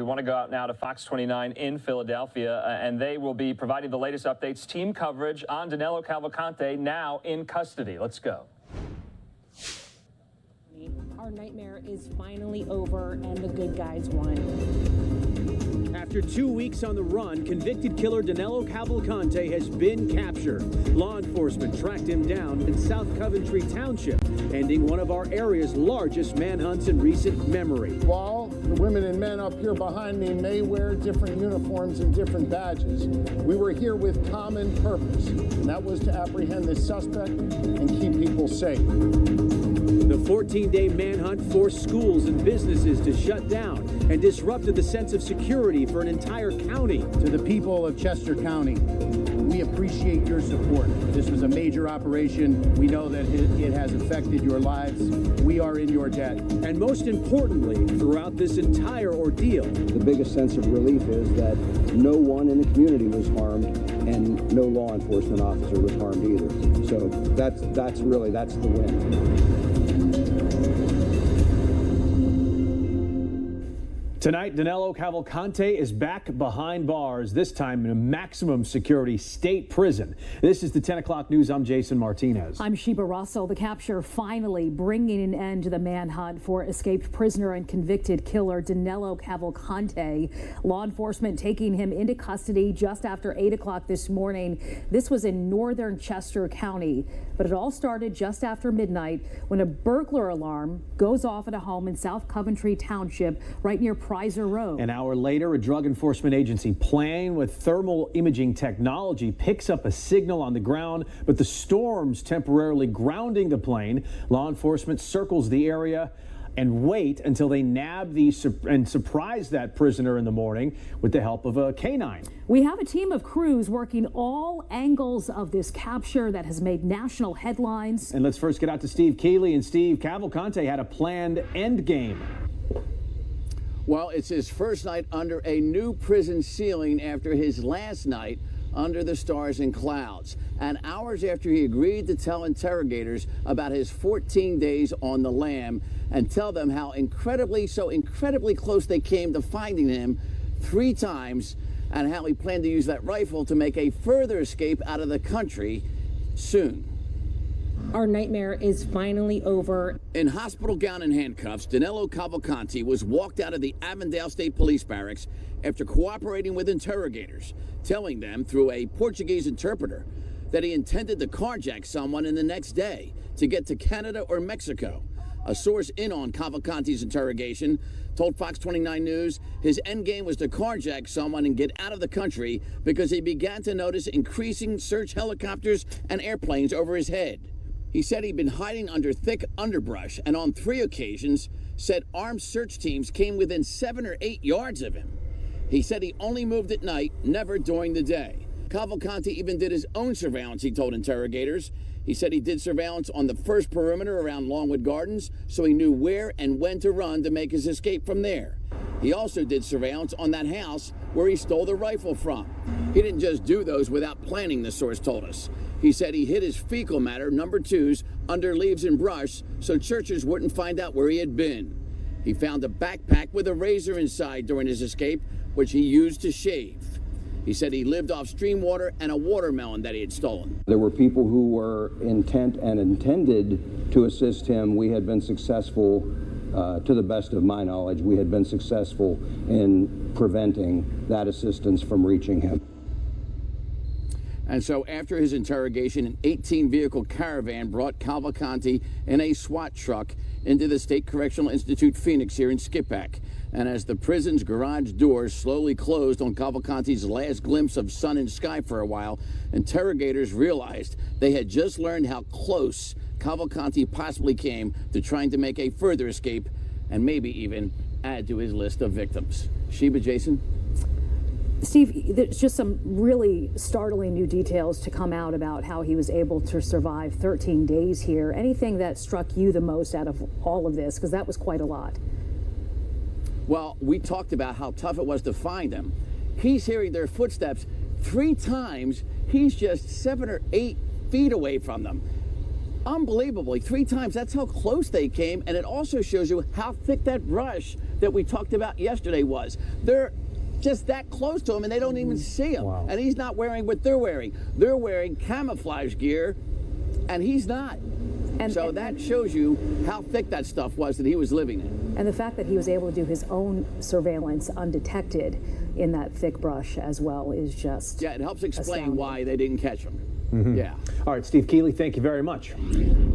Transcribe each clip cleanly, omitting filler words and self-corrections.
We want to go out now to Fox 29 in Philadelphia, and they will be providing the latest updates, team coverage on Danelo Cavalcante, now in custody. Let's go. Our nightmare is finally over, and the good guys won. After 2 weeks on the run, convicted killer Danelo Cavalcante has been captured. Law enforcement tracked him down in South Coventry Township, ending one of our area's largest manhunts in recent memory. While the women and men up here behind me may wear different uniforms and different badges, we were here with common purpose, and that was to apprehend the suspect and keep people safe. The 14-day manhunt forced schools and businesses to shut down and disrupted the sense of security for an entire county. To the people of Chester County, we appreciate your support. This was a major operation. We know that it has affected your lives. We are in your debt. And most importantly, throughout this entire ordeal, the biggest sense of relief is that no one in the community was harmed and no law enforcement officer was harmed either. So that's the win. Tonight, Danelo Cavalcante is back behind bars, this time in a maximum security state prison. This is the 10 o'clock news. I'm Jason Martinez. I'm Sheba Russell. The capture finally bringing an end to the manhunt for escaped prisoner and convicted killer Danelo Cavalcante. Law enforcement taking him into custody just after 8 o'clock this morning. This was in northern Chester County, but it all started just after midnight when a burglar alarm goes off at a home in South Coventry Township right near Road. An hour later, a drug enforcement agency plane with thermal imaging technology picks up a signal on the ground, but the storm's temporarily grounding the plane. Law enforcement circles the area and wait until they nab and surprise that prisoner in the morning with the help of a canine. We have a team of crews working all angles of this capture that has made national headlines. And let's first get out to Steve Keeley. And Steve, Cavalcante had a planned end game. Well, it's his first night under a new prison ceiling after his last night under the stars and clouds. And hours after he agreed to tell interrogators about his 14 days on the lam and tell them how incredibly close they came to finding him 3 times and how he planned to use that rifle to make a further escape out of the country soon. Our nightmare is finally over. In hospital gown and handcuffs, Danelo Cavalcante was walked out of the Avondale State Police Barracks after cooperating with interrogators, telling them through a Portuguese interpreter that he intended to carjack someone in the next day to get to Canada or Mexico. A source in on Cavalcante's interrogation told Fox 29 News his endgame was to carjack someone and get out of the country because he began to notice increasing search helicopters and airplanes over his head. He said he'd been hiding under thick underbrush and on 3 occasions said armed search teams came within 7 or 8 yards of him. He said he only moved at night, never during the day. Cavalcante even did his own surveillance, he told interrogators. He said he did surveillance on the first perimeter around Longwood Gardens so he knew where and when to run to make his escape from there. He also did surveillance on that house where he stole the rifle from. He didn't just do those without planning, the source told us. He said he hid his fecal matter, number 2s, under leaves and brush so searchers wouldn't find out where he had been. He found a backpack with a razor inside during his escape, which he used to shave. He said he lived off stream water and a watermelon that he had stolen. There were people who were intent and intended to assist him. We had been successful, to the best of my knowledge, we had been successful in preventing that assistance from reaching him. And so after his interrogation, an 18-vehicle caravan brought Cavalcante in a SWAT truck into the State Correctional Institute Phoenix here in Skippack. And as the prison's garage doors slowly closed on Cavalcante's last glimpse of sun and sky for a while, interrogators realized they had just learned how close Cavalcante possibly came to trying to make a further escape and maybe even add to his list of victims. Sheba, Jason? Steve, there's just some really startling new details to come out about how he was able to survive 13 days here. Anything that struck you the most out of all of this? Because that was quite a lot. Well, we talked about how tough it was to find them. He's hearing their footsteps 3 times. He's just 7 or 8 feet away from them. Unbelievably, 3 times. That's how close they came. And it also shows you how thick that brush that we talked about yesterday was. They're just that close to him and they don't even see him. Wow. And he's not wearing what they're wearing. They're wearing camouflage gear and he's not. So that shows you how thick that stuff was that he was living in. And the fact that he was able to do his own surveillance undetected in that thick brush as well is just it helps explain astounding. why they didn't catch him. Yeah. All right, Steve Keeley, thank you very much.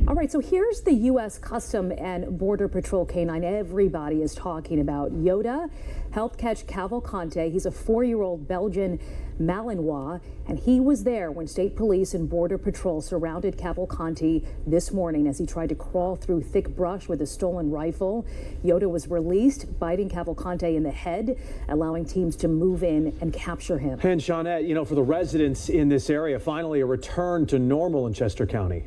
All right, so here's the U.S. Custom and Border Patrol canine everybody is talking about. Yoda helped catch Cavalcante. He's a 4-year-old Belgian Malinois, and he was there when state police and Border Patrol surrounded Cavalcante this morning as he tried to crawl through thick brush with a stolen rifle. Yoda was released, biting Cavalcante in the head, allowing teams to move in and capture him. And Shawnette, you know, for the residents in this area, finally a return to normal in Chester County.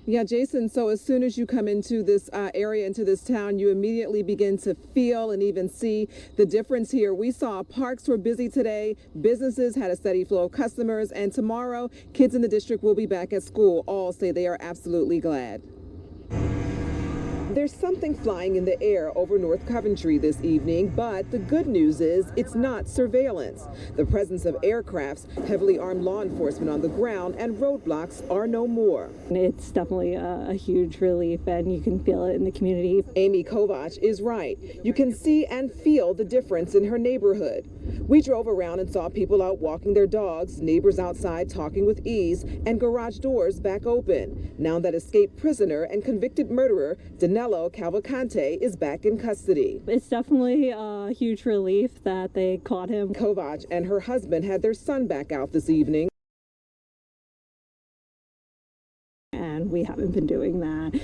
Yeah, Jason, so as soon as you come into this area, into this town, you immediately begin to feel and even see the difference here. We saw parks were busy today, businesses had a steady flow of customers, and tomorrow, kids in the district will be back at school. All say they are absolutely glad. There's something flying in the air over North Coventry this evening, but the good news is it's not surveillance. The presence of aircrafts, heavily armed law enforcement on the ground, and roadblocks are no more. It's definitely a huge relief, and you can feel it in the community. Amy Kovac is right. You can see and feel the difference in her neighborhood. We drove around and saw people out walking their dogs, neighbors outside talking with ease, and garage doors back open. Now that escaped prisoner and convicted murderer Danelo Cavalcante is back in custody. It's definitely a huge relief that they caught him. Kovac and her husband had their son back out this evening. And we haven't been doing that.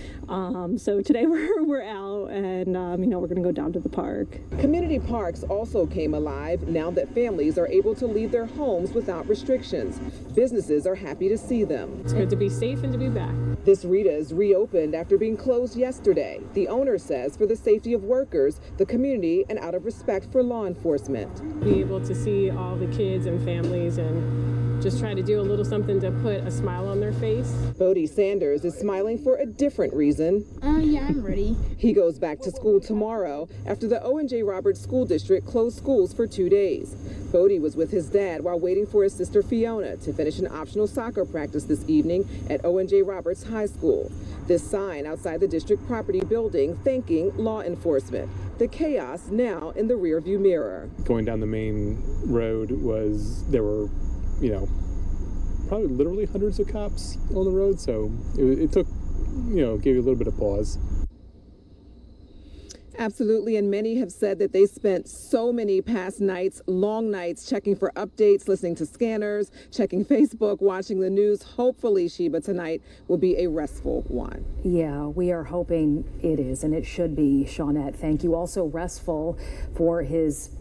So today we're out and, you know, we're going to go down to the park. Community parks also came alive now that families are able to leave their homes without restrictions. Businesses are happy to see them. It's good to be safe and to be back. This Rita's reopened after being closed yesterday. The owner says for the safety of workers, the community, and out of respect for law enforcement. Be able to see all the kids and families and just try to do a little something to put a smile on their face. Bodie Sanders is smiling for a different reason. Yeah, I'm ready. He goes back to school tomorrow after the O&J Roberts School District closed schools for 2 days. Bodie was with his dad while waiting for his sister Fiona to finish an optional soccer practice this evening at O&J Roberts High School. This sign outside the district property building thanking law enforcement. The chaos now in the rearview mirror. Going down the main road there were, you know, probably literally hundreds of cops on the road, so it took, you know, gave you a little bit of pause. Absolutely, and many have said that they spent so many past nights, long nights, checking for updates, listening to scanners, checking Facebook, watching the news. Hopefully, Sheba, tonight will be a restful one. Yeah, we are hoping it is, and it should be, Shawnette. Thank you. Also restful for his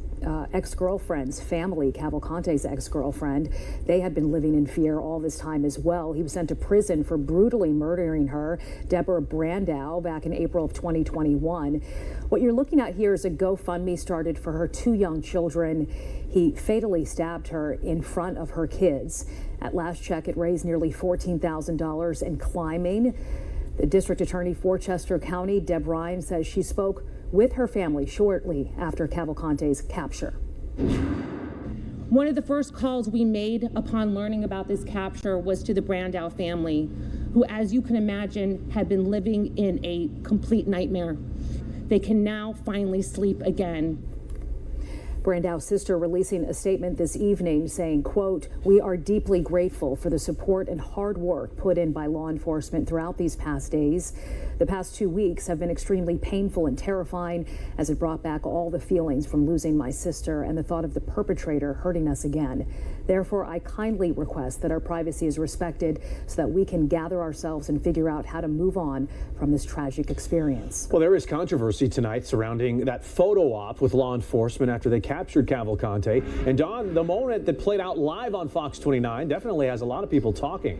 ex-girlfriend's family, Cavalcante's ex-girlfriend. They had been living in fear all this time as well. He was sent to prison for brutally murdering her, Deborah Brandow, back in April of 2021. What you're looking at here is a GoFundMe started for her 2 young children. He fatally stabbed her in front of her kids. At last check, it raised nearly $14,000 and climbing. The district attorney for Chester County, Deb Ryan, says she spoke with her family shortly after Cavalcante's capture. One of the first calls we made upon learning about this capture was to the Brandow family, who, as you can imagine, had been living in a complete nightmare. They can now finally sleep again. Brandow's sister releasing a statement this evening saying, quote, "We are deeply grateful for the support and hard work put in by law enforcement throughout these past days. The past 2 weeks have been extremely painful and terrifying as it brought back all the feelings from losing my sister and the thought of the perpetrator hurting us again. Therefore, I kindly request that our privacy is respected so that we can gather ourselves and figure out how to move on from this tragic experience." Well, there is controversy tonight surrounding that photo op with law enforcement after they captured Cavalcante. And Don, the moment that played out live on Fox 29 definitely has a lot of people talking.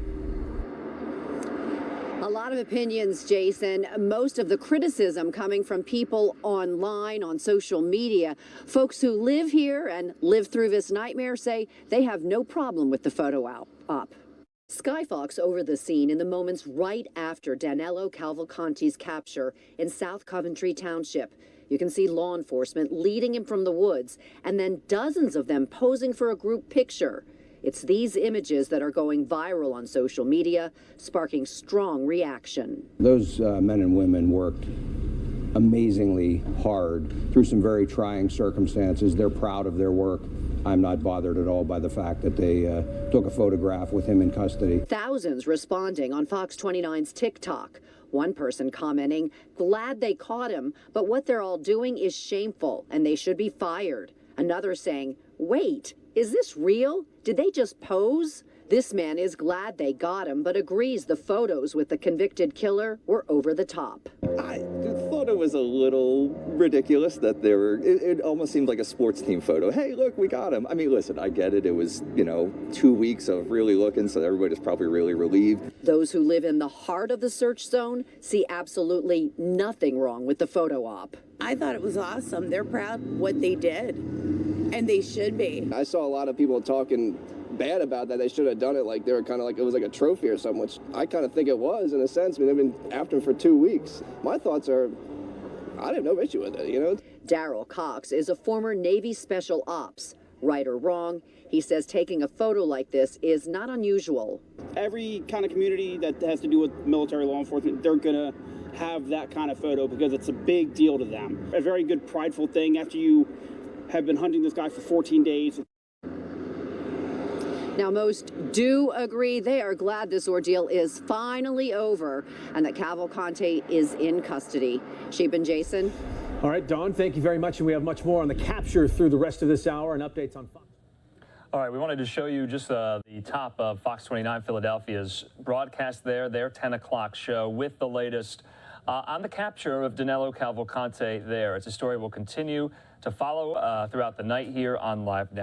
A lot of opinions, Jason. Most of the criticism coming from people online, on social media. Folks who live here and live through this nightmare say they have no problem with the photo op. Skyfox over the scene in the moments right after Danelo Cavalcante's capture in South Coventry Township. You can see law enforcement leading him from the woods, and then dozens of them posing for a group picture. It's these images that are going viral on social media, sparking strong reaction. Those men and women worked amazingly hard through some very trying circumstances. They're proud of their work. I'm not bothered at all by the fact that they took a photograph with him in custody. Thousands responding on Fox 29's TikTok. One person commenting, glad they caught him, but what they're all doing is shameful and they should be fired. Another saying, wait, is this real? Did they just pose? This man is glad they got him, but agrees the photos with the convicted killer were over the top. I thought it was a little ridiculous that they were, it almost seemed like a sports team photo. Hey, look, we got him. I mean, listen, I get it. It was, 2 weeks of really looking, so everybody's probably really relieved. Those who live in the heart of the search zone see absolutely nothing wrong with the photo op. I thought it was awesome. They're proud of what they did, and they should be. I saw a lot of people talking bad about that. They should have done it like they were kind of like it was like a trophy or something, which I kind of think it was in a sense. I mean, they've been after him for 2 weeks. My thoughts are, I have no issue with it, Daryl Cox is a former Navy Special Ops. Right or wrong, he says taking a photo like this is not unusual. Every kind of community that has to do with military law enforcement, they're going to have that kind of photo because it's a big deal to them. A very good prideful thing after you have been hunting this guy for 14 days. Now, most do agree they are glad this ordeal is finally over and that Cavalcante is in custody. Sheep and Jason. All right, Dawn, thank you very much. And we have much more on the capture through the rest of this hour and updates on Fox. All right, we wanted to show you just the top of Fox 29 Philadelphia's broadcast there, their 10 o'clock show with the latest on the capture of Danelo Cavalcante there. It's a story we'll continue to follow throughout the night here on LiveNOW.